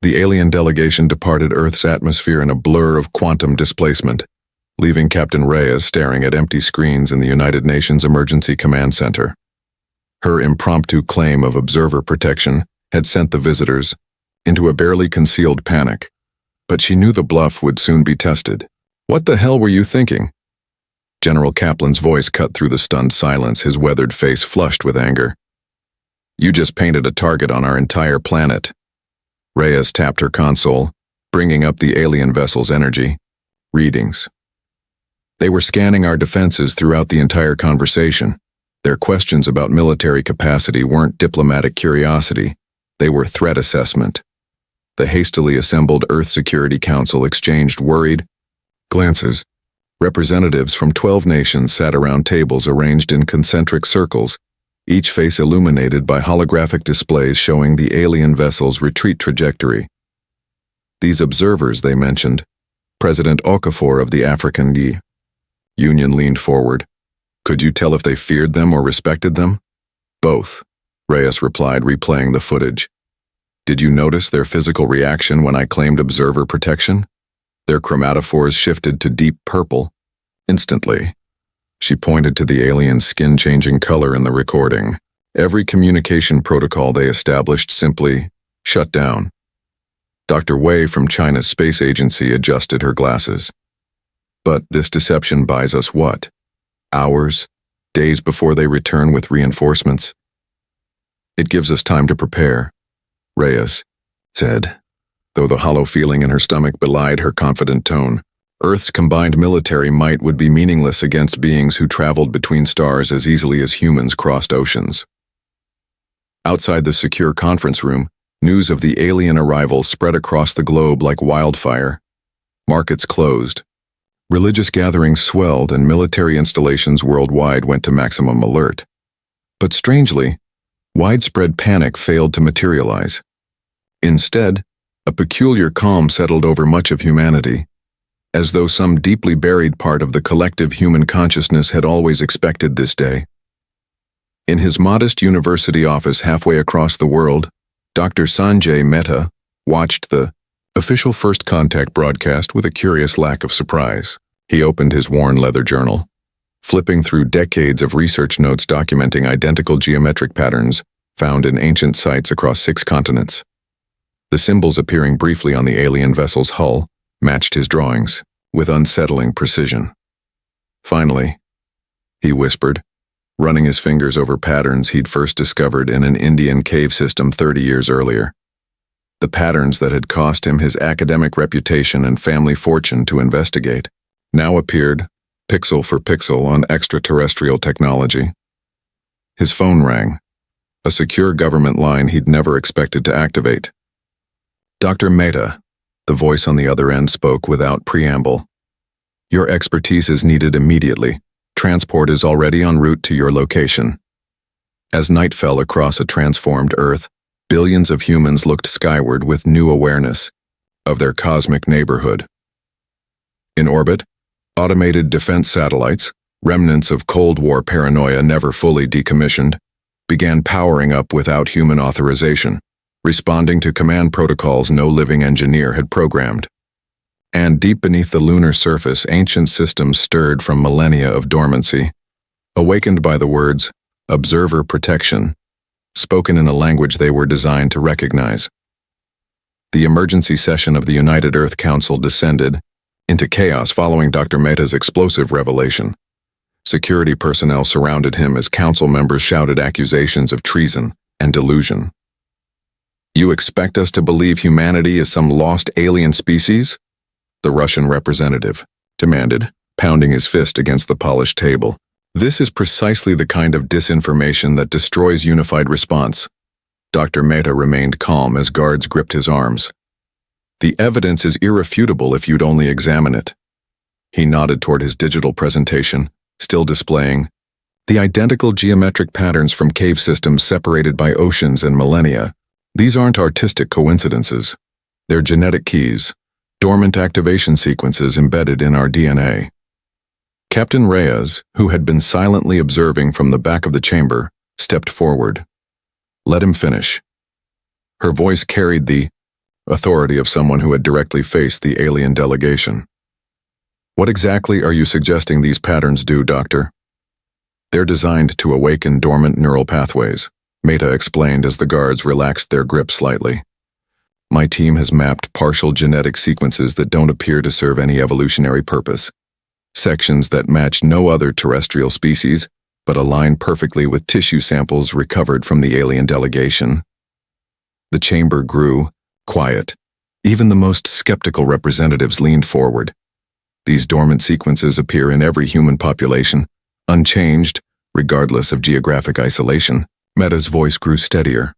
The alien delegation departed Earth's atmosphere in a blur of quantum displacement, leaving Captain Reyes staring at empty screens in the United Nations Emergency Command Center. Her impromptu claim of observer protection had sent the visitors into a barely concealed panic, but she knew the bluff would soon be tested. "What the hell were you thinking?" General Kaplan's voice cut through the stunned silence, his weathered face flushed with anger. "You just painted a target on our entire planet." Reyes tapped her console, bringing up the alien vessel's energy readings. They were scanning our defenses throughout the entire conversation. Their questions about military capacity weren't diplomatic curiosity, they were threat assessment. The hastily assembled Earth Security Council exchanged worried glances. Representatives from 12 nations sat around tables arranged in concentric circles, each face illuminated by holographic displays showing the alien vessel's retreat trajectory. These observers, they mentioned. President Okafor of the African Union leaned forward. "Could you tell if they feared them or respected them?" "Both," Reyes replied, replaying the footage. "Did you notice their physical reaction when I claimed observer protection? Their chromatophores shifted to deep purple. Instantly." She pointed to the alien's skin-changing color in the recording. Every communication protocol they established simply shut down. Dr. Wei from China's space agency adjusted her glasses. "But this deception buys us what? Hours? Days before they return with reinforcements?" "It gives us time to prepare," Reyes said, though the hollow feeling in her stomach belied her confident tone. Earth's combined military might would be meaningless against beings who traveled between stars as easily as humans crossed oceans. Outside the secure conference room, news of the alien arrival spread across the globe like wildfire. Markets closed. Religious gatherings swelled and military installations worldwide went to maximum alert. But strangely, widespread panic failed to materialize. Instead, a peculiar calm settled over much of humanity, as though some deeply buried part of the collective human consciousness had always expected this day. In his modest university office halfway across the world, Dr. Sanjay Mehta watched the official first contact broadcast with a curious lack of surprise. He opened his worn leather journal, flipping through decades of research notes documenting identical geometric patterns found in ancient sites across 6 continents. The symbols appearing briefly on the alien vessel's hull matched his drawings with unsettling precision. "Finally," he whispered, running his fingers over patterns he'd first discovered in an Indian cave system 30 years earlier. The patterns that had cost him his academic reputation and family fortune to investigate now appeared, pixel for pixel, on extraterrestrial technology. His phone rang, a secure government line he'd never expected to activate. "Dr. Mehta," the voice on the other end spoke without preamble. "Your expertise is needed immediately. Transport is already en route to your location." As night fell across a transformed Earth, billions of humans looked skyward with new awareness of their cosmic neighborhood. In orbit, automated defense satellites, remnants of Cold War paranoia never fully decommissioned, began powering up without human authorization, responding to command protocols no living engineer had programmed. And deep beneath the lunar surface, ancient systems stirred from millennia of dormancy, awakened by the words, "observer protection," spoken in a language they were designed to recognize. The emergency session of the United Earth Council descended into chaos following Dr. Mehta's explosive revelation. Security personnel surrounded him as council members shouted accusations of treason and delusion. "You expect us to believe humanity is some lost alien species?" the Russian representative demanded, pounding his fist against the polished table. "This is precisely the kind of disinformation that destroys unified response." Dr. Mehta remained calm as guards gripped his arms. "The evidence is irrefutable if you'd only examine it." He nodded toward his digital presentation, still displaying the identical geometric patterns from cave systems separated by oceans and millennia. "These aren't artistic coincidences. They're genetic keys, dormant activation sequences embedded in our DNA." Captain Reyes, who had been silently observing from the back of the chamber, stepped forward. "Let him finish." Her voice carried the authority of someone who had directly faced the alien delegation. What exactly are you suggesting these patterns do, Doctor? They're designed to awaken dormant neural pathways, Meta explained as the guards relaxed their grip slightly. My team has mapped partial genetic sequences that don't appear to serve any evolutionary purpose. Sections that match no other terrestrial species, but align perfectly with tissue samples recovered from the alien delegation. The chamber grew, quiet. Even the most skeptical representatives leaned forward. These dormant sequences appear in every human population, unchanged, regardless of geographic isolation. Meta's voice grew steadier.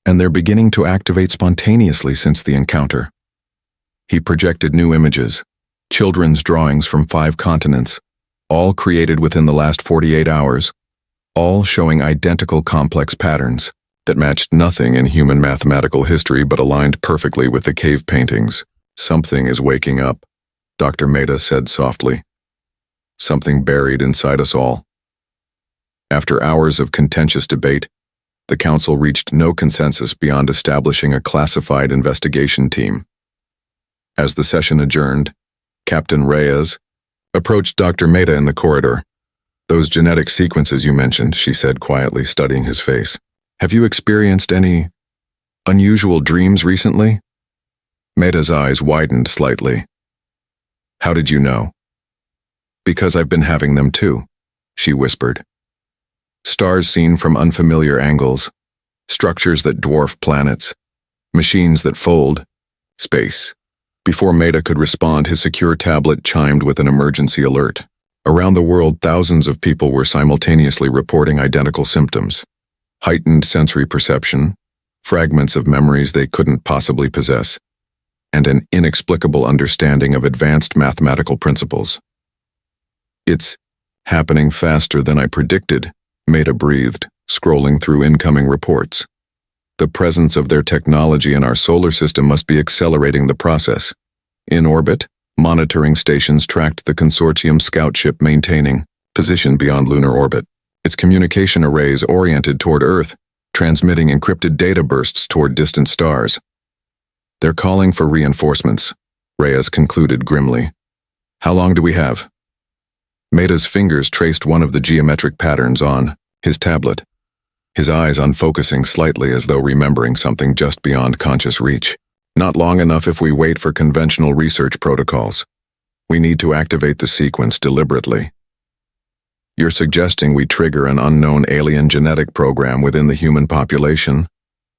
And they're beginning to activate spontaneously since the encounter. He projected new images, children's drawings from 5 continents, all created within the last 48 hours, all showing identical complex patterns that matched nothing in human mathematical history but aligned perfectly with the cave paintings. Something is waking up, Dr. Meta said softly. Something buried inside us all. After hours of contentious debate, the council reached no consensus beyond establishing a classified investigation team. As the session adjourned, Captain Reyes approached Dr. Meta in the corridor. Those genetic sequences you mentioned, she said quietly, studying his face. Have you experienced any unusual dreams recently? Meta's eyes widened slightly. How did you know? Because I've been having them too, she whispered. Stars seen from unfamiliar angles, structures that dwarf planets, machines that fold, space. Before Meta could respond, his secure tablet chimed with an emergency alert. Around the world, thousands of people were simultaneously reporting identical symptoms. Heightened sensory perception, fragments of memories they couldn't possibly possess, and an inexplicable understanding of advanced mathematical principles. It's happening faster than I predicted, Meta breathed, scrolling through incoming reports. The presence of their technology in our solar system must be accelerating the process. In orbit, monitoring stations tracked the consortium scout ship maintaining position beyond lunar orbit. Its communication arrays oriented toward Earth, transmitting encrypted data bursts toward distant stars. They're calling for reinforcements, Reyes concluded grimly. How long do we have? Meta's fingers traced one of the geometric patterns on his tablet, his eyes unfocusing slightly as though remembering something just beyond conscious reach. Not long enough if we wait for conventional research protocols. We need to activate the sequence deliberately. You're suggesting we trigger an unknown alien genetic program within the human population?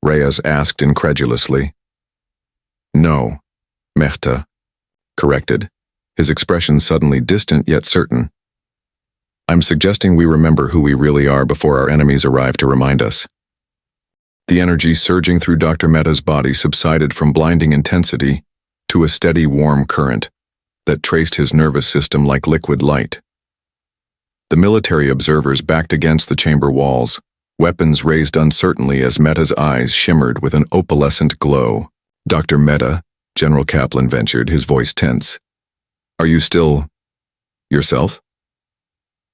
Reyes asked incredulously. No, Mehta corrected, his expression suddenly distant yet certain. I'm suggesting we remember who we really are before our enemies arrive to remind us. The energy surging through Dr. Meta's body subsided from blinding intensity to a steady warm current that traced his nervous system like liquid light. The military observers backed against the chamber walls, weapons raised uncertainly as Meta's eyes shimmered with an opalescent glow. Dr. Meta, General Kaplan ventured, his voice tense. Are you still yourself?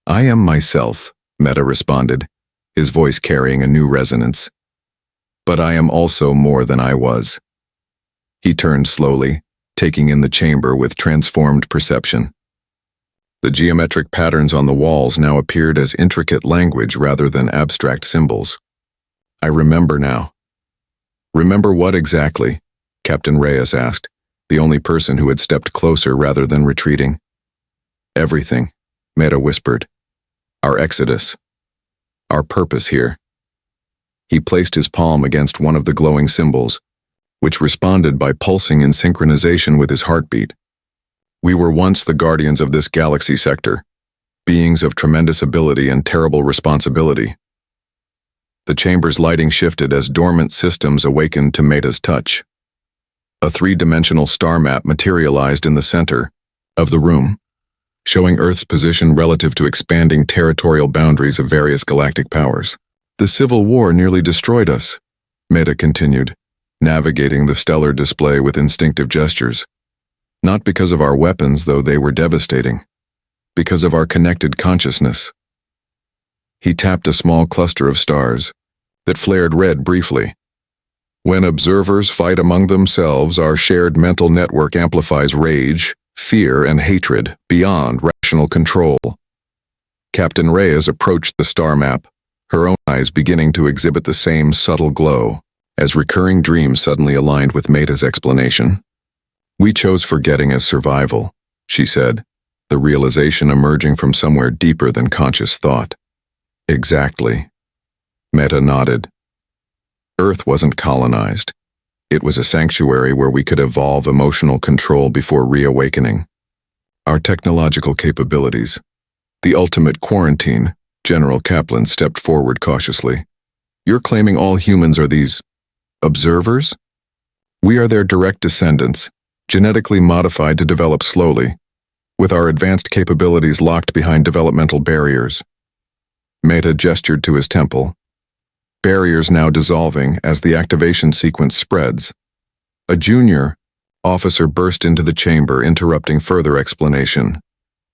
I am myself, Meta responded, his voice carrying a new resonance. But I am also more than I was. He turned slowly, taking in the chamber with transformed perception. The geometric patterns on the walls now appeared as intricate language rather than abstract symbols. I remember now. Remember what exactly? Captain Reyes asked, the only person who had stepped closer rather than retreating. Everything, Meta whispered. Our exodus. Our purpose here. He placed his palm against one of the glowing symbols, which responded by pulsing in synchronization with his heartbeat. We were once the guardians of this galaxy sector, beings of tremendous ability and terrible responsibility. The chamber's lighting shifted as dormant systems awakened to Meta's touch. A three-dimensional star map materialized in the center of the room, showing Earth's position relative to expanding territorial boundaries of various galactic powers. The Civil War nearly destroyed us, Meta continued, navigating the stellar display with instinctive gestures. Not because of our weapons, though they were devastating. Because of our connected consciousness. He tapped a small cluster of stars that flared red briefly. When observers fight among themselves, our shared mental network amplifies rage, fear, and hatred beyond rational control. Captain Reyes approached the star map, her own eyes beginning to exhibit the same subtle glow, as recurring dreams suddenly aligned with Meta's explanation. "We chose forgetting as survival," she said, the realization emerging from somewhere deeper than conscious thought. "Exactly." Meta nodded. Earth wasn't colonized. It was a sanctuary where we could evolve emotional control before reawakening. Our technological capabilities. The ultimate quarantine, General Kaplan stepped forward cautiously. "You're claiming all humans are these observers? We are their direct descendants, genetically modified to develop slowly, with our advanced capabilities locked behind developmental barriers." Meta gestured to his temple. Barriers now dissolving as the activation sequence spreads. A junior officer burst into the chamber, interrupting further explanation.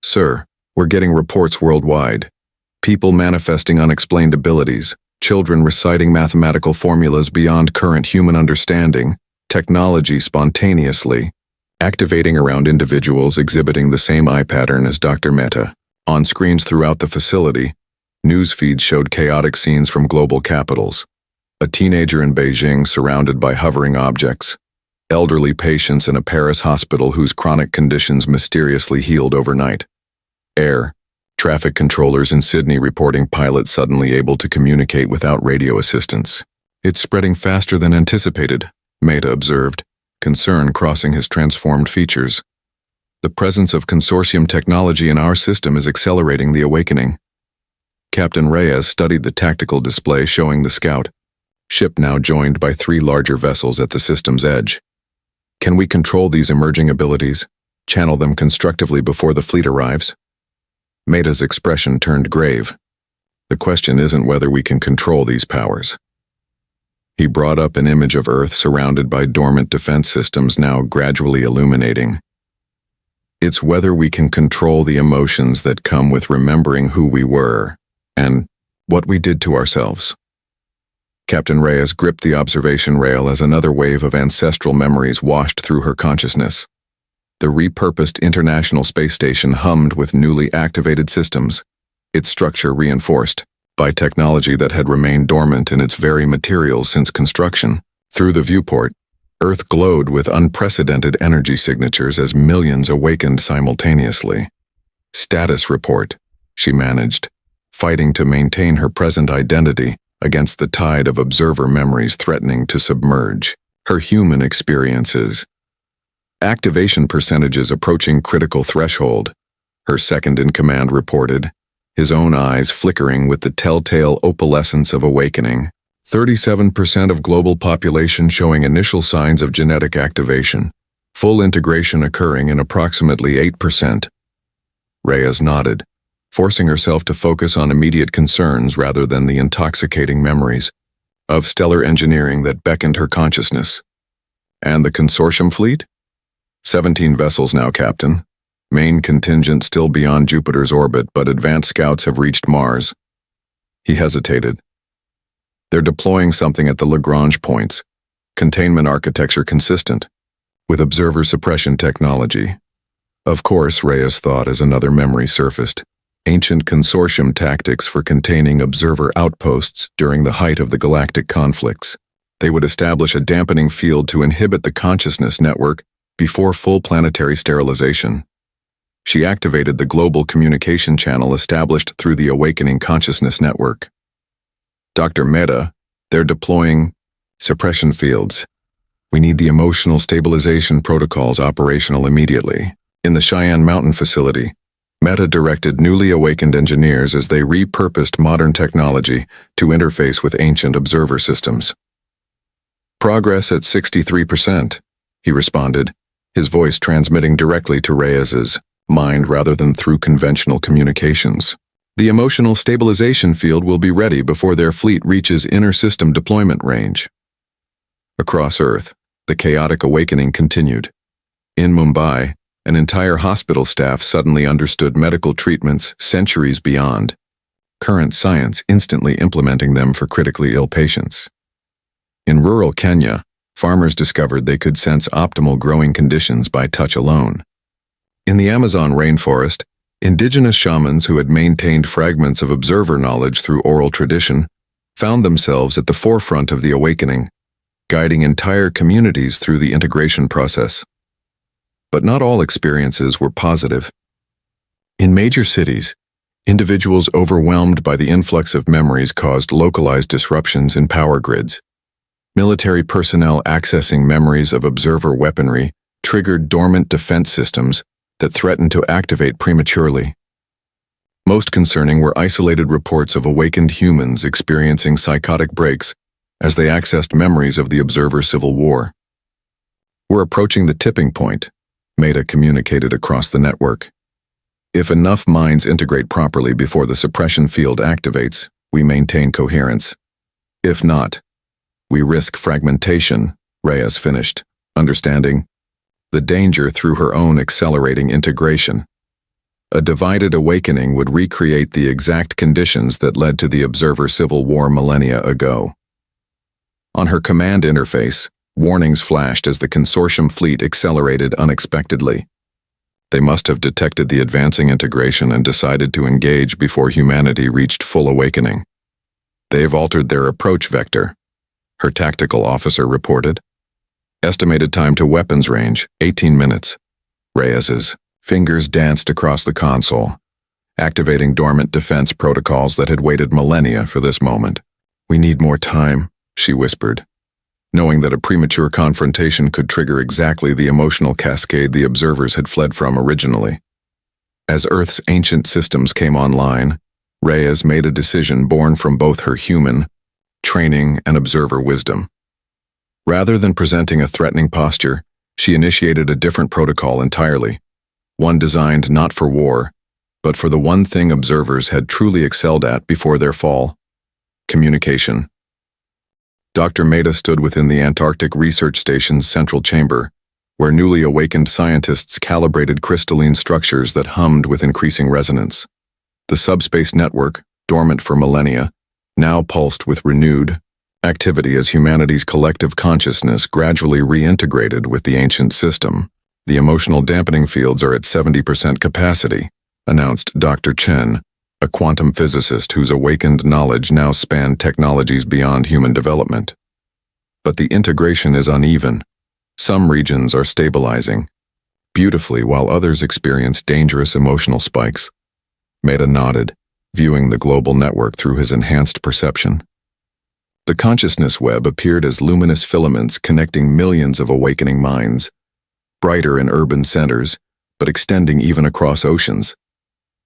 "Sir, we're getting reports worldwide. People manifesting unexplained abilities, children reciting mathematical formulas beyond current human understanding, technology spontaneously activating around individuals exhibiting the same eye pattern as Dr. Meta. On screens throughout the facility, news feeds showed chaotic scenes from global capitals. A teenager in Beijing surrounded by hovering objects. Elderly patients in a Paris hospital whose chronic conditions mysteriously healed overnight. Air traffic controllers in Sydney reporting pilots suddenly able to communicate without radio assistance. "It's spreading faster than anticipated," Meta observed, concern crossing his transformed features. "The presence of consortium technology in our system is accelerating the awakening." Captain Reyes studied the tactical display showing the Scout ship now joined by 3 larger vessels at the system's edge. "Can we control these emerging abilities, channel them constructively before the fleet arrives?" Meta's expression turned grave. "The question isn't whether we can control these powers." He brought up an image of Earth surrounded by dormant defense systems now gradually illuminating. "It's whether we can control the emotions that come with remembering who we were and what we did to ourselves." Captain Reyes gripped the observation rail as another wave of ancestral memories washed through her consciousness. The repurposed International Space Station hummed with newly activated systems, its structure reinforced by technology that had remained dormant in its very materials since construction. Through the viewport, Earth glowed with unprecedented energy signatures as millions awakened simultaneously. "Status report," she managed, fighting to maintain her present identity against the tide of observer memories threatening to submerge her human experiences. "Activation percentages approaching critical threshold," her second-in-command reported, his own eyes flickering with the telltale opalescence of awakening. 37% of global population showing initial signs of genetic activation, full integration occurring in approximately 8%. Reyes nodded, forcing herself to focus on immediate concerns rather than the intoxicating memories of stellar engineering that beckoned her consciousness. "And the consortium fleet?" 17 vessels now, Captain. Main contingent still beyond Jupiter's orbit, but advanced scouts have reached Mars. He hesitated. "They're deploying something at the Lagrange points, containment architecture consistent with observer suppression technology." Of course, Reyes thought as another memory surfaced. Ancient consortium tactics for containing observer outposts during the height of the galactic conflicts. They would establish a dampening field to inhibit the consciousness network before full planetary sterilization. She activated the global communication channel established through the Awakening Consciousness Network. "Dr. Meta, they're deploying suppression fields. We need the emotional stabilization protocols operational immediately." In the Cheyenne Mountain facility, Meta directed newly awakened engineers as they repurposed modern technology to interface with ancient observer systems. "Progress at 63%, he responded, his voice transmitting directly to Reyes's mind rather than through conventional communications. "The emotional stabilization field will be ready before their fleet reaches inter-system deployment range." Across Earth, the chaotic awakening continued. In Mumbai, an entire hospital staff suddenly understood medical treatments centuries beyond current science, instantly implementing them for critically ill patients. In rural Kenya, farmers discovered they could sense optimal growing conditions by touch alone. In the Amazon rainforest, indigenous shamans who had maintained fragments of observer knowledge through oral tradition found themselves at the forefront of the awakening, guiding entire communities through the integration process. But not all experiences were positive. In major cities, individuals overwhelmed by the influx of memories caused localized disruptions in power grids. Military personnel accessing memories of observer weaponry triggered dormant defense systems that threatened to activate prematurely. Most concerning were isolated reports of awakened humans experiencing psychotic breaks as they accessed memories of the observer civil war. "We're approaching the tipping point," Meta communicated across the network. "If enough minds integrate properly before the suppression field activates, we maintain coherence. If not, we risk fragmentation," Reyes finished, understanding the danger through her own accelerating integration. A divided awakening would recreate the exact conditions that led to the observer civil war millennia ago. On her command interface, warnings flashed as the consortium fleet accelerated unexpectedly. They must have detected the advancing integration and decided to engage before humanity reached full awakening. "They've altered their approach vector," her tactical officer reported. "Estimated time to weapons range, 18 minutes. Reyes's fingers danced across the console, activating dormant defense protocols that had waited millennia for this moment. "We need more time," she whispered, knowing that a premature confrontation could trigger exactly the emotional cascade the observers had fled from originally. As Earth's ancient systems came online, Reyes made a decision born from both her human training and observer wisdom. Rather than presenting a threatening posture, she initiated a different protocol entirely, one designed not for war, but for the one thing observers had truly excelled at before their fall: communication. Dr. Meta stood within the Antarctic Research Station's central chamber, where newly awakened scientists calibrated crystalline structures that hummed with increasing resonance. The subspace network, dormant for millennia, now pulsed with renewed activity as humanity's collective consciousness gradually reintegrated with the ancient system. "The emotional dampening fields are at 70% capacity," announced Dr. Chen, a quantum physicist whose awakened knowledge now spanned technologies beyond human development. "But the integration is uneven. Some regions are stabilizing beautifully while others experience dangerous emotional spikes." Meta nodded, viewing the global network through his enhanced perception. The consciousness web appeared as luminous filaments connecting millions of awakening minds, brighter in urban centers, but extending even across oceans.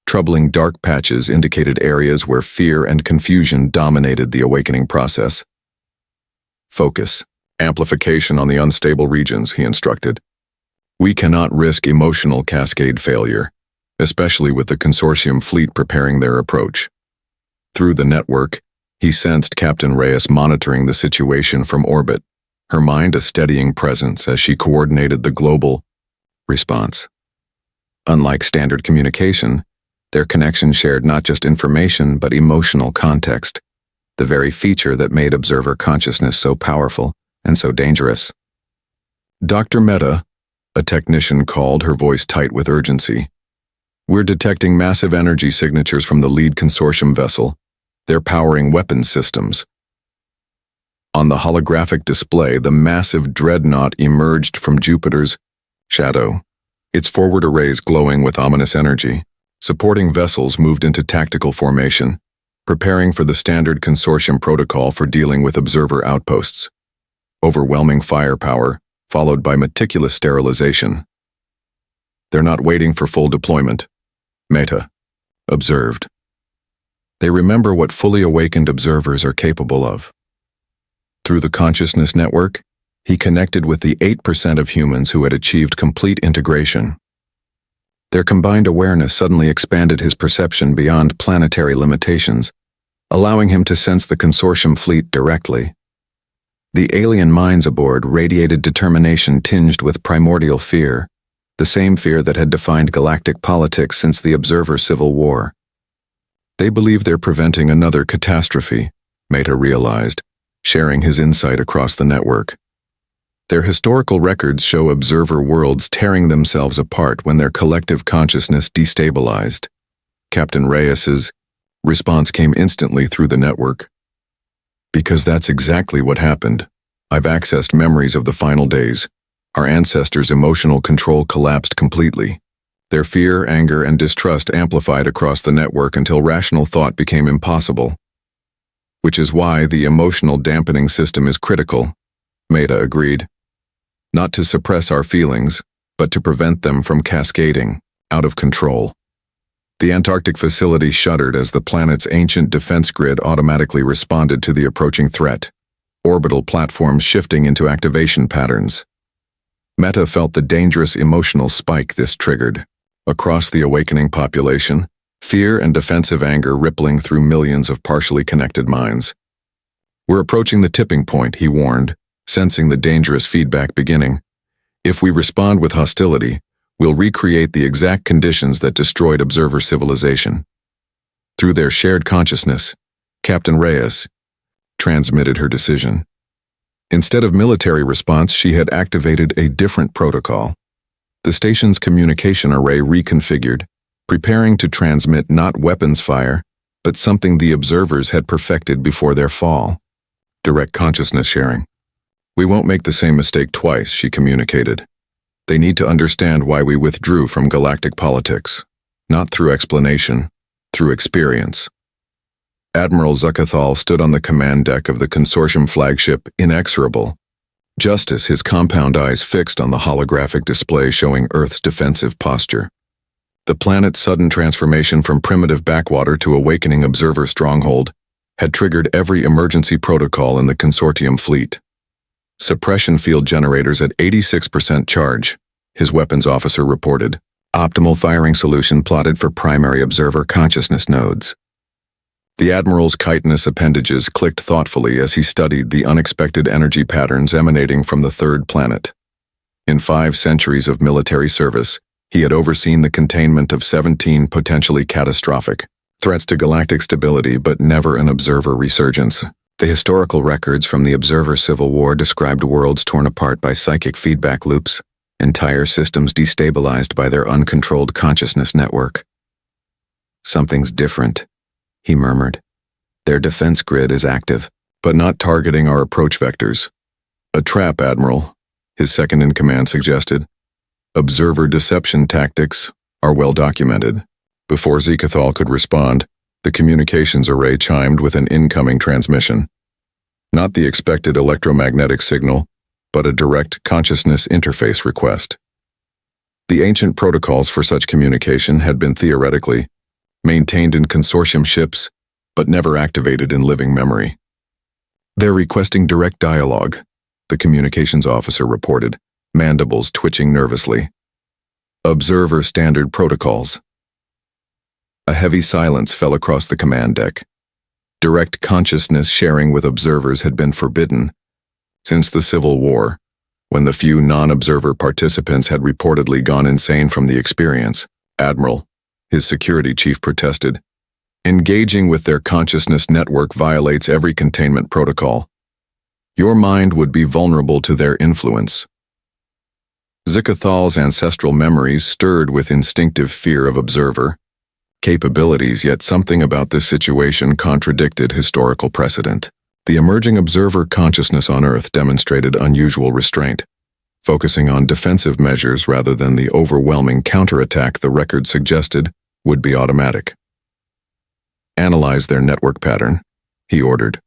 Troubling dark patches indicated areas where fear and confusion dominated the awakening process. "Focus, amplification on the unstable regions," he instructed. "We cannot risk emotional cascade failure, especially with the consortium fleet preparing their approach." Through the network, he sensed Captain Reyes monitoring the situation from orbit, her mind a steadying presence as she coordinated the global response. Unlike standard communication, their connection shared not just information but emotional context, the very feature that made observer consciousness so powerful and so dangerous. "Dr. Meta," a technician called, her voice tight with urgency, "we're detecting massive energy signatures from the lead consortium vessel. They're powering weapons systems." On the holographic display, the massive dreadnought emerged from Jupiter's shadow, its forward arrays glowing with ominous energy. Supporting vessels moved into tactical formation, preparing for the standard consortium protocol for dealing with observer outposts. Overwhelming firepower, followed by meticulous sterilization. "They're not waiting for full deployment," Meta observed. "They remember what fully awakened observers are capable of." Through the consciousness network, he connected with the 8% of humans who had achieved complete integration. Their combined awareness suddenly expanded his perception beyond planetary limitations, allowing him to sense the consortium fleet directly. The alien minds aboard radiated determination tinged with primordial fear, the same fear that had defined galactic politics since the Observer Civil War. "They believe they're preventing another catastrophe," Meta realized, sharing his insight across the network. Their historical records show observer worlds tearing themselves apart when their collective consciousness destabilized. Captain Reyes's response came instantly through the network. Because that's exactly what happened. I've accessed memories of the final days. Our ancestors' emotional control collapsed completely. Their fear, anger, and distrust amplified across the network until rational thought became impossible. Which is why the emotional dampening system is critical, Meta agreed. Not to suppress our feelings, but to prevent them from cascading, out of control. The Antarctic facility shuddered as the planet's ancient defense grid automatically responded to the approaching threat, orbital platforms shifting into activation patterns. Meta felt the dangerous emotional spike this triggered. Across the awakening population, fear and defensive anger rippling through millions of partially connected minds. We're approaching the tipping point, he warned, sensing the dangerous feedback beginning. If we respond with hostility, we'll recreate the exact conditions that destroyed observer civilization. Through their shared consciousness, Captain Reyes transmitted her decision. Instead of military response, she had activated a different protocol. The station's communication array reconfigured, preparing to transmit not weapons fire, but something the observers had perfected before their fall. Direct consciousness sharing. We won't make the same mistake twice, she communicated. They need to understand why we withdrew from galactic politics. Not through explanation, through experience. Admiral Zuckathal stood on the command deck of the consortium flagship, inexorable. Justice, his compound eyes fixed on the holographic display showing Earth's defensive posture. The planet's sudden transformation from primitive backwater to awakening observer stronghold had triggered every emergency protocol in the consortium fleet. Suppression field generators at 86% charge, his weapons officer reported. Optimal firing solution plotted for primary observer consciousness nodes. The Admiral's chitinous appendages clicked thoughtfully as he studied the unexpected energy patterns emanating from the third planet. In 5 centuries of military service, he had overseen the containment of 17 potentially catastrophic threats to galactic stability, but never an observer resurgence. The historical records from the Observer Civil War described worlds torn apart by psychic feedback loops, entire systems destabilized by their uncontrolled consciousness network. Something's different, he murmured. Their defense grid is active, but not targeting our approach vectors. A trap, Admiral, his second-in-command suggested. Observer deception tactics are well documented. Before Zuckathal could respond, the communications array chimed with an incoming transmission. Not the expected electromagnetic signal, but a direct consciousness interface request. The ancient protocols for such communication had been theoretically maintained in consortium ships, but never activated in living memory. They're requesting direct dialogue, the communications officer reported, mandibles twitching nervously. Observer standard protocols. A heavy silence fell across the command deck. Direct consciousness sharing with observers had been forbidden since the Civil War, when the few non-observer participants had reportedly gone insane from the experience. Admiral, his security chief protested. Engaging with their consciousness network violates every containment protocol. Your mind would be vulnerable to their influence. Zuckathal's ancestral memories stirred with instinctive fear of observer capabilities, yet something about this situation contradicted historical precedent. The emerging observer consciousness on Earth demonstrated unusual restraint, focusing on defensive measures rather than the overwhelming counterattack the record suggested would be automatic. Analyze their network pattern, he ordered.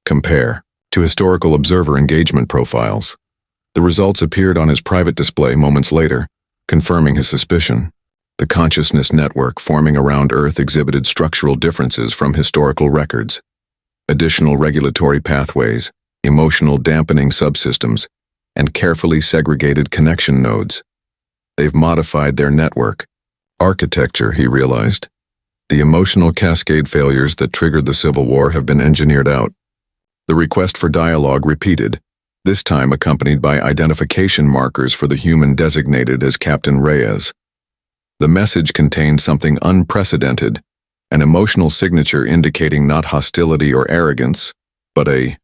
Compare to historical observer engagement profiles. The results appeared on his private display moments later, confirming his suspicion. The consciousness network forming around Earth exhibited structural differences from historical records. Additional regulatory pathways, emotional dampening subsystems, and carefully segregated connection nodes. They've modified their network architecture, he realized. The emotional cascade failures that triggered the Civil War have been engineered out. The request for dialogue repeated, this time accompanied by identification markers for the human designated as Captain Reyes. The message contained something unprecedented, an emotional signature indicating not hostility or arrogance, but a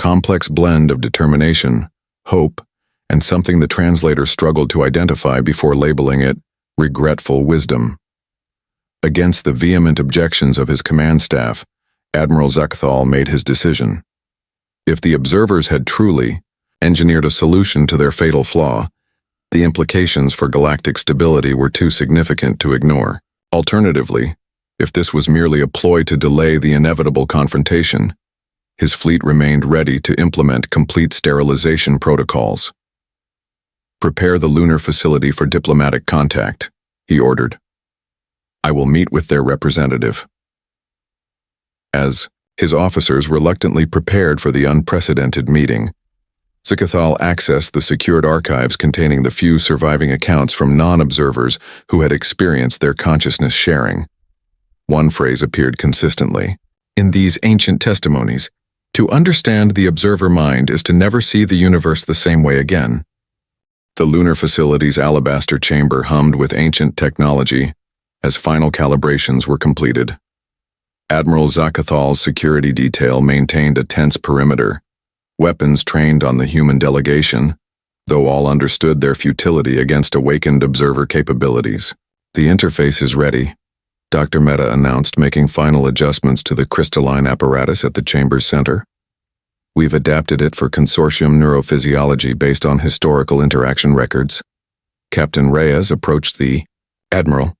complex blend of determination, hope, and something the translator struggled to identify before labeling it regretful wisdom. Against the vehement objections of his command staff, Admiral Zekathal made his decision. If the observers had truly engineered a solution to their fatal flaw, the implications for galactic stability were too significant to ignore. Alternatively, if this was merely a ploy to delay the inevitable confrontation, his fleet remained ready to implement complete sterilization protocols. "Prepare the lunar facility for diplomatic contact," he ordered. "I will meet with their representative." As his officers reluctantly prepared for the unprecedented meeting, Zekathal accessed the secured archives containing the few surviving accounts from non-observers who had experienced their consciousness sharing. One phrase appeared consistently in these ancient testimonies: "To understand the observer mind is to never see the universe the same way again." The lunar facility's alabaster chamber hummed with ancient technology as final calibrations were completed. Admiral Zakathal's security detail maintained a tense perimeter. Weapons trained on the human delegation, though all understood their futility against awakened observer capabilities. "The interface is ready," Dr. Mehta announced, making final adjustments to the crystalline apparatus at the chamber's center. "We've adapted it for consortium neurophysiology based on historical interaction records." Captain Reyes approached the Admiral,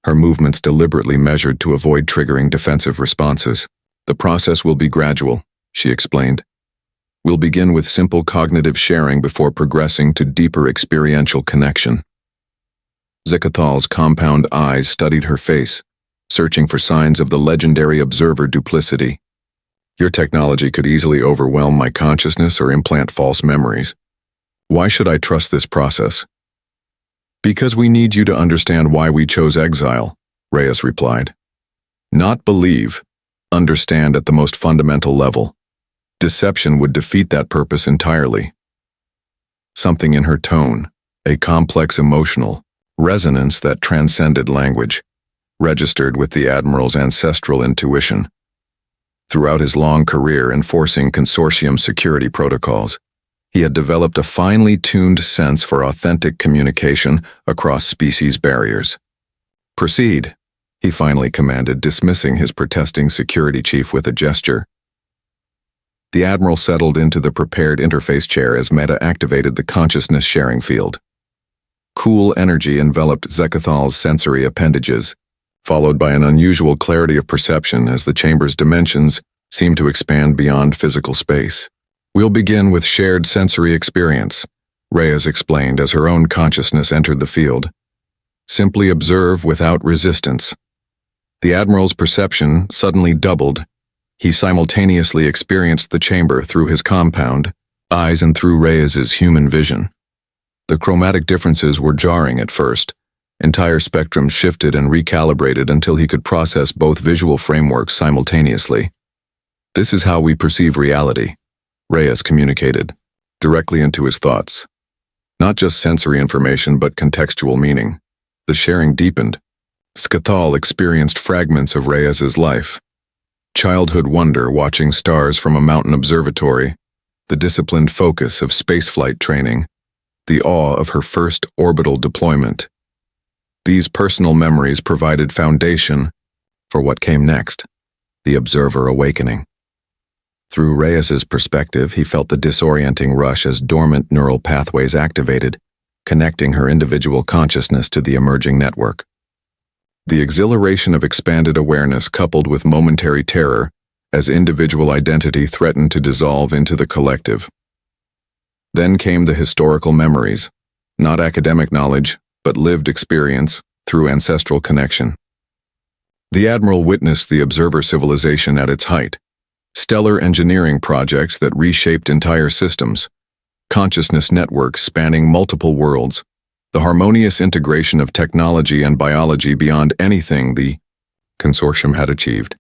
her movements deliberately measured to avoid triggering defensive responses. "The process will be gradual," she explained. "We'll begin with simple cognitive sharing before progressing to deeper experiential connection." Zekathal's compound eyes studied her face, searching for signs of the legendary observer duplicity. "Your technology could easily overwhelm my consciousness or implant false memories. Why should I trust this process?" "Because we need you to understand why we chose exile," Reyes replied. "Not believe, understand at the most fundamental level. Deception would defeat that purpose entirely." Something in her tone, a complex emotional resonance that transcended language, registered with the Admiral's ancestral intuition. Throughout his long career enforcing consortium security protocols, he had developed a finely tuned sense for authentic communication across species barriers. "Proceed," he finally commanded, dismissing his protesting security chief with a gesture. The Admiral settled into the prepared interface chair as Mehta activated the consciousness sharing field. Cool energy enveloped Zekathal's sensory appendages, followed by an unusual clarity of perception as the chamber's dimensions seemed to expand beyond physical space. "We'll begin with shared sensory experience," Reyes explained as her own consciousness entered the field. "Simply observe without resistance." The Admiral's perception suddenly doubled. He simultaneously experienced the chamber through his compound eyes and through Reyes's human vision. The chromatic differences were jarring at first. Entire spectrums shifted and recalibrated until he could process both visual frameworks simultaneously. "This is how we perceive reality," Reyes communicated, directly into his thoughts. Not just sensory information, but contextual meaning. The sharing deepened. Zekathal experienced fragments of Reyes's life. Childhood wonder watching stars from a mountain observatory, the disciplined focus of spaceflight training, the awe of her first orbital deployment. These personal memories provided foundation for what came next, the observer awakening. Through Reyes's perspective, he felt the disorienting rush as dormant neural pathways activated, connecting her individual consciousness to the emerging network. The exhilaration of expanded awareness coupled with momentary terror as individual identity threatened to dissolve into the collective. Then came the historical memories, not academic knowledge, but lived experience through ancestral connection. The Admiral witnessed the observer civilization at its height, stellar engineering projects that reshaped entire systems, consciousness networks spanning multiple worlds, the harmonious integration of technology and biology beyond anything the consortium had achieved.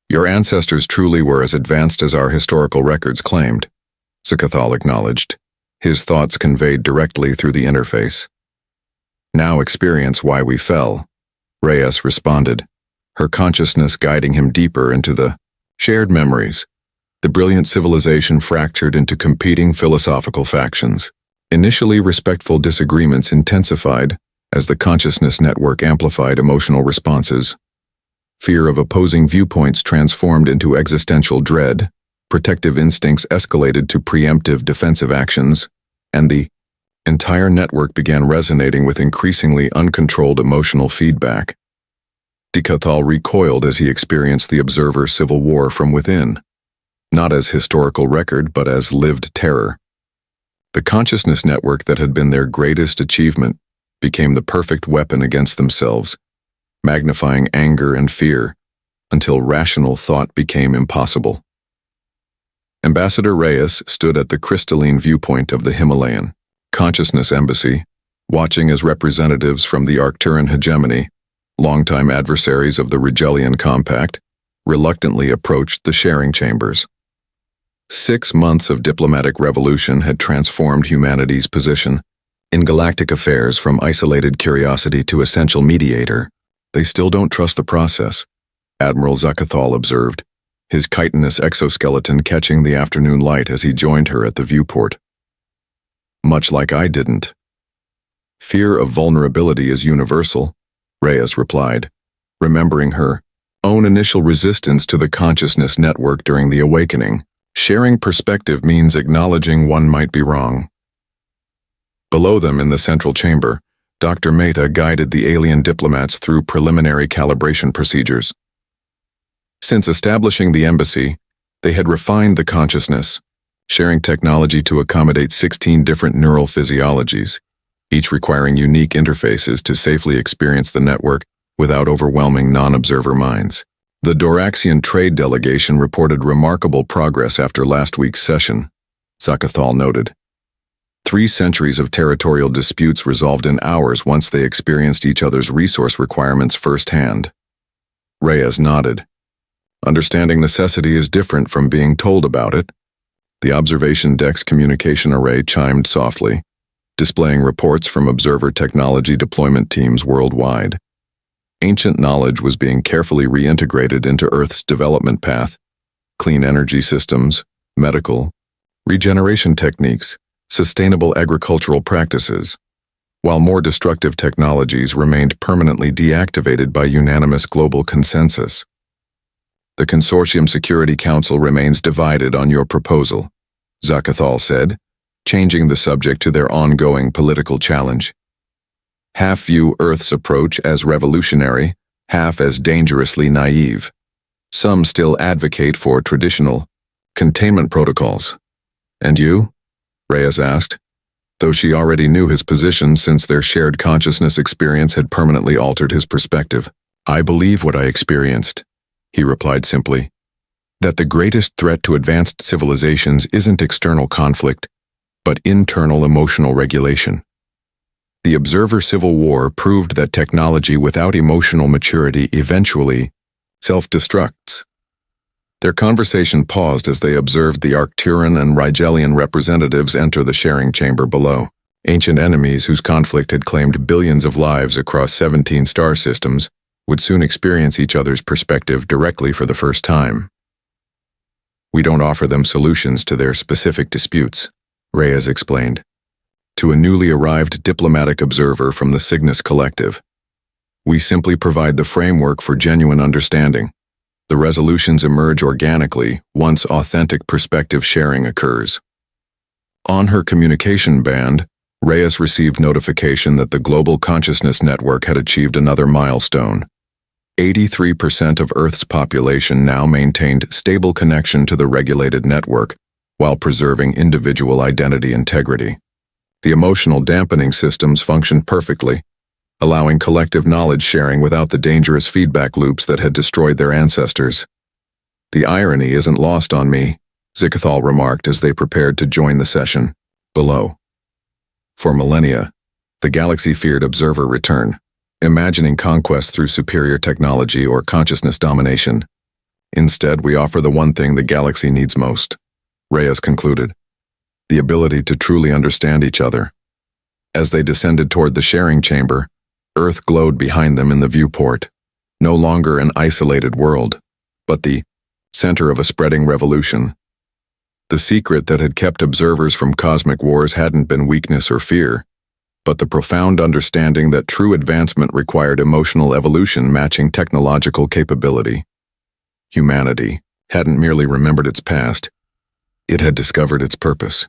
"Your ancestors truly were as advanced as our historical records claimed," Zekathal acknowledged, his thoughts conveyed directly through the interface. "Now experience why we fell," Reyes responded, her consciousness guiding him deeper into the shared memories, The brilliant civilization fractured into competing philosophical factions. Initially respectful disagreements intensified as the consciousness network amplified emotional responses. Fear of opposing viewpoints transformed into existential dread, protective instincts escalated to preemptive defensive actions, and the entire network began resonating with increasingly uncontrolled emotional feedback. Zakathal recoiled as he experienced the observer's civil war from within, not as historical record but as lived terror. The consciousness network that had been their greatest achievement became the perfect weapon against themselves, magnifying anger and fear until rational thought became impossible. Ambassador Reyes stood at the crystalline viewpoint of the Himalayan Consciousness Embassy, watching as representatives from the Arcturan hegemony, longtime adversaries of the Rigelian Compact, reluctantly approached the sharing chambers. 6 months of diplomatic revolution had transformed humanity's position in galactic affairs from isolated curiosity to essential mediator. They still don't trust the process, Admiral Zakathal observed, his chitinous exoskeleton catching the afternoon light as he joined her at the viewport. Much like I didn't. Fear of vulnerability is universal, Reyes replied, remembering her own initial resistance to the consciousness network during the awakening. Sharing perspective means acknowledging one might be wrong. Below them in the central chamber, Dr. Mehta guided the alien diplomats through preliminary calibration procedures. Since establishing the embassy, they had refined the consciousness, sharing technology to accommodate 16 different neural physiologies, each requiring unique interfaces to safely experience the network without overwhelming non-observer minds. The Doraxian trade delegation reported remarkable progress after last week's session, Zakathal noted. 3 centuries of territorial disputes resolved in hours once they experienced each other's resource requirements firsthand. Reyes nodded. Understanding necessity is different from being told about it. The observation deck's communication array chimed softly, displaying reports from observer technology deployment teams worldwide. Ancient knowledge was being carefully reintegrated into Earth's development path: clean energy systems, medical, regeneration techniques, sustainable agricultural practices, while more destructive technologies remained permanently deactivated by unanimous global consensus. The Consortium Security Council remains divided on your proposal, Zakathal said, changing the subject to their ongoing political challenge. Half view Earth's approach as revolutionary, half as dangerously naive. Some still advocate for traditional containment protocols. And you? Reyes asked, though she already knew his position since their shared consciousness experience had permanently altered his perspective. I believe what I experienced, he replied simply, that the greatest threat to advanced civilizations isn't external conflict, but internal emotional regulation. The observer civil war proved that technology without emotional maturity eventually self-destructs. Their conversation paused as they observed the Arcturan and Rigelian representatives enter the sharing chamber below. Ancient enemies whose conflict had claimed billions of lives across 17 star systems would soon experience each other's perspective directly for the first time. We don't offer them solutions to their specific disputes, Reyes explained, to a newly arrived diplomatic observer from the Cygnus Collective. We simply provide the framework for genuine understanding. The resolutions emerge organically once authentic perspective sharing occurs. On her communication band, Reyes received notification that the Global Consciousness Network had achieved another milestone. 83% of Earth's population now maintained stable connection to the regulated network while preserving individual identity integrity. The emotional dampening systems functioned perfectly, allowing collective knowledge sharing without the dangerous feedback loops that had destroyed their ancestors. The irony isn't lost on me, Zakathal remarked as they prepared to join the session. Below. For millennia, the galaxy feared observer return, imagining conquest through superior technology or consciousness domination. Instead, we offer the one thing the galaxy needs most, Reyes concluded: the ability to truly understand each other. As they descended toward the sharing chamber, Earth glowed behind them in the viewport, no longer an isolated world, but the center of a spreading revolution, The secret that had kept observers from cosmic wars hadn't been weakness or fear, but the profound understanding that true advancement required emotional evolution matching technological capability. Humanity hadn't merely remembered its past, it had discovered its purpose.